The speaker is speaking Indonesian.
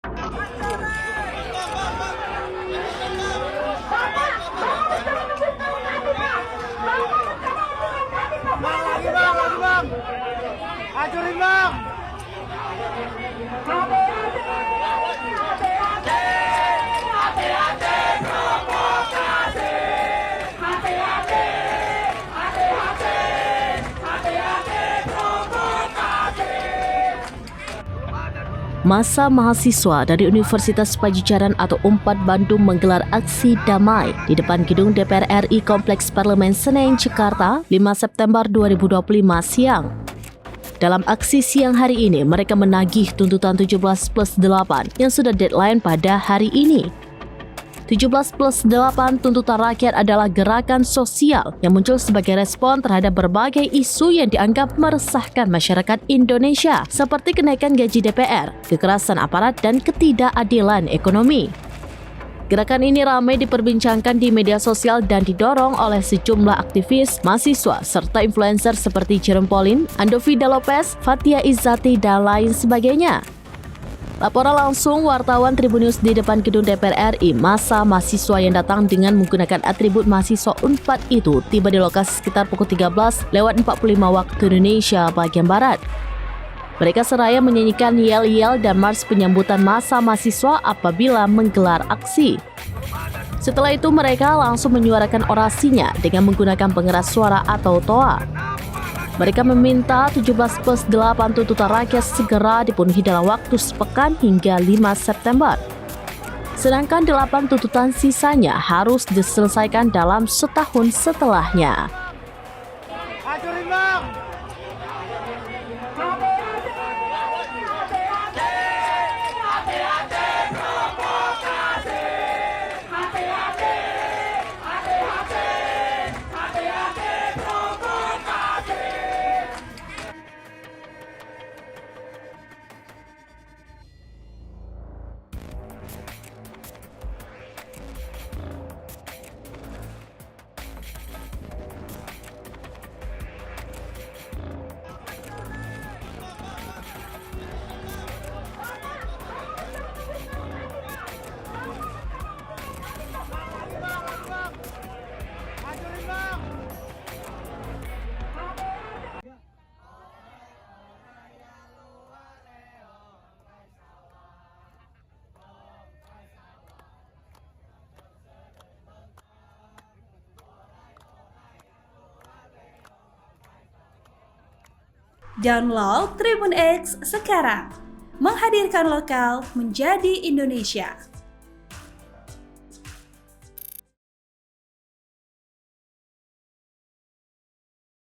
Hancurin bang! Masa mahasiswa dari Universitas Padjadjaran atau UNPAD Bandung menggelar aksi damai di depan gedung DPR RI Kompleks Parlemen Senen, Jakarta, 5 September 2025 siang. Dalam aksi siang hari ini, mereka menagih tuntutan 17+8 yang sudah deadline pada hari ini. 17+8 tuntutan rakyat adalah gerakan sosial yang muncul sebagai respon terhadap berbagai isu yang dianggap meresahkan masyarakat Indonesia, seperti kenaikan gaji DPR, kekerasan aparat, dan ketidakadilan ekonomi. Gerakan ini ramai diperbincangkan di media sosial dan didorong oleh sejumlah aktivis, mahasiswa, serta influencer seperti Jerome Pauline, Andovida Lopez, Fathia Izzati, dan lain sebagainya. Laporan langsung wartawan Tribunnews di depan gedung DPR RI. Masa mahasiswa yang datang dengan menggunakan atribut mahasiswa UNPAD itu tiba di lokasi sekitar pukul 13:45 waktu Indonesia bagian Barat. Mereka seraya menyanyikan yel-yel dan mars penyambutan masa mahasiswa apabila menggelar aksi. Setelah itu mereka langsung menyuarakan orasinya dengan menggunakan pengeras suara atau TOA. Mereka meminta 17+8 tuntutan rakyat segera dipenuhi dalam waktu sepekan hingga 5 September. Sedangkan 8 tuntutan sisanya harus diselesaikan dalam setahun setelahnya. Hancurin bang! Download Tribun X sekarang, menghadirkan lokal menjadi Indonesia.